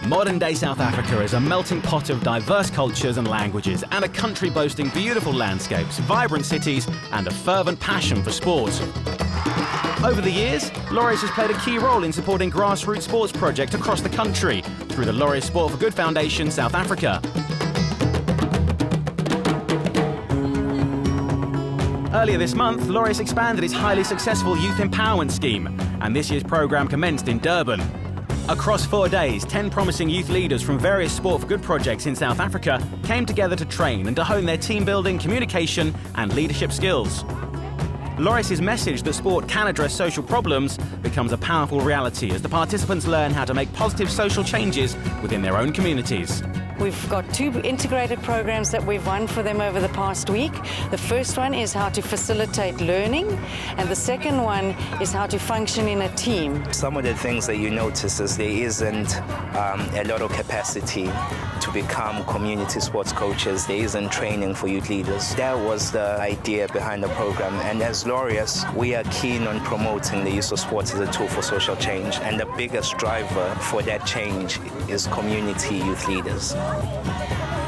Modern-day South Africa is a melting pot of diverse cultures and languages, and a country boasting beautiful landscapes, vibrant cities, and a fervent passion for sport. Over the years, Laureus has played a key role in supporting grassroots sports projects across the country through the Laureus Sport for Good Foundation South Africa. Earlier this month, Laureus expanded its highly successful youth empowerment scheme, and this year's programme commenced in Durban. Across 4 days, 10 promising youth leaders from various Sport for Good projects in South Africa came together to train and to hone their team building, communication and leadership skills. Laureus' message that sport can address social problems becomes a powerful reality as the participants learn how to make positive social changes within their own communities. We've got 2 integrated programs that we've run for them over the past week. The first one is how to facilitate learning, and the second one is how to function in a team. Some of the things that you notice is there isn't a lot of capacity to become community sports coaches. There isn't training for youth leaders. That was the idea behind the program, and as Laureus, we are keen on promoting the use of sports as a tool for social change, and the biggest driver for that change is community youth leaders.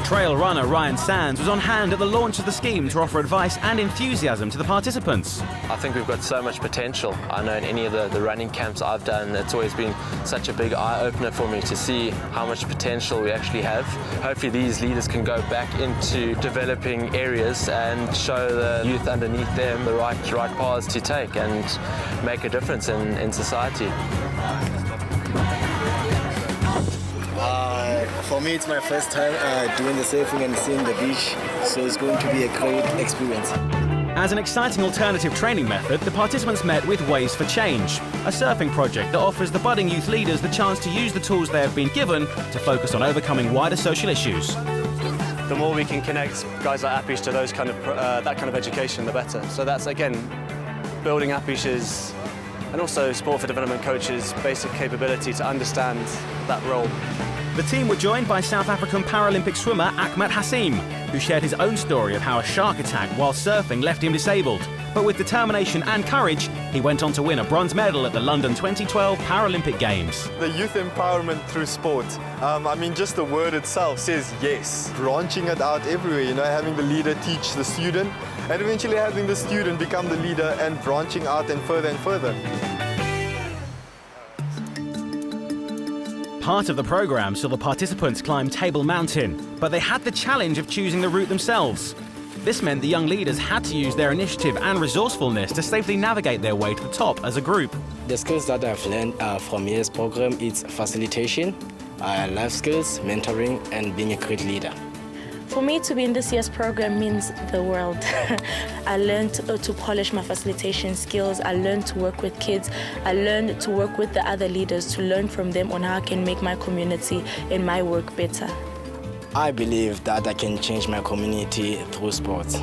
Trail runner Ryan Sands was on hand at the launch of the scheme to offer advice and enthusiasm to the participants. I think we've got so much potential. I know in any of the running camps I've done, it's always been such a big eye-opener for me to see how much potential we actually have. Hopefully these leaders can go back into developing areas and show the youth underneath them the right paths to take and make a difference in society. For me, it's my first time doing the surfing and seeing the beach, so it's going to be a great experience. As an exciting alternative training method, the participants met with Ways for Change, a surfing project that offers the budding youth leaders the chance to use the tools they have been given to focus on overcoming wider social issues. The more we can connect guys like Appish to those that kind of education, the better. So that's, again, building Appish's and also Sport for Development coaches' basic capability to understand that role. The team were joined by South African Paralympic swimmer Achmat Hassiem, who shared his own story of how a shark attack while surfing left him disabled. But with determination and courage, he went on to win a bronze medal at the London 2012 Paralympic Games. The youth empowerment through sport, I mean, just the word itself says yes. Branching it out everywhere, having the leader teach the student, and eventually having the student become the leader and branching out and further. Part of the programme saw the participants climb Table Mountain, but they had the challenge of choosing the route themselves. This meant the young leaders had to use their initiative and resourcefulness to safely navigate their way to the top as a group. The skills that I've learned from this program is facilitation, life skills, mentoring, and being a great leader. For me, to be in this year's program means the world. I learned to polish my facilitation skills. I learned to work with kids. I learned to work with the other leaders, to learn from them on how I can make my community and my work better. I believe that I can change my community through sports.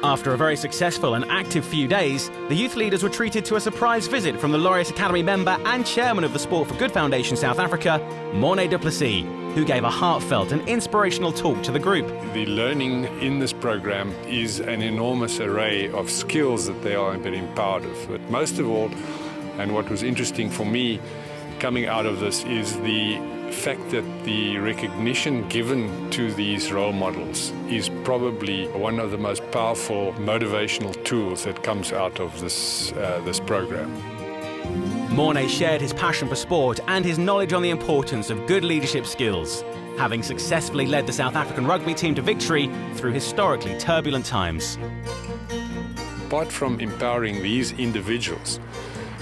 After a very successful and active few days, the youth leaders were treated to a surprise visit from the Laureus Academy member and chairman of the Sport for Good Foundation South Africa, Morné Plessis, who gave a heartfelt and inspirational talk to the group. The learning in this program is an enormous array of skills that they are being empowered with. But most of all, and what was interesting for me coming out of this, is the fact that the recognition given to these role models is probably one of the most powerful motivational tools that comes out of this program. Morné shared his passion for sport and his knowledge on the importance of good leadership skills, having successfully led the South African rugby team to victory through historically turbulent times. Apart from empowering these individuals,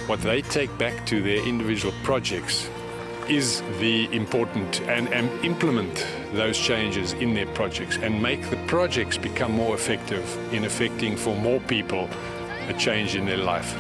what they take back to their individual projects is the important and implement those changes in their projects and make the projects become more effective in affecting for more people a change in their life.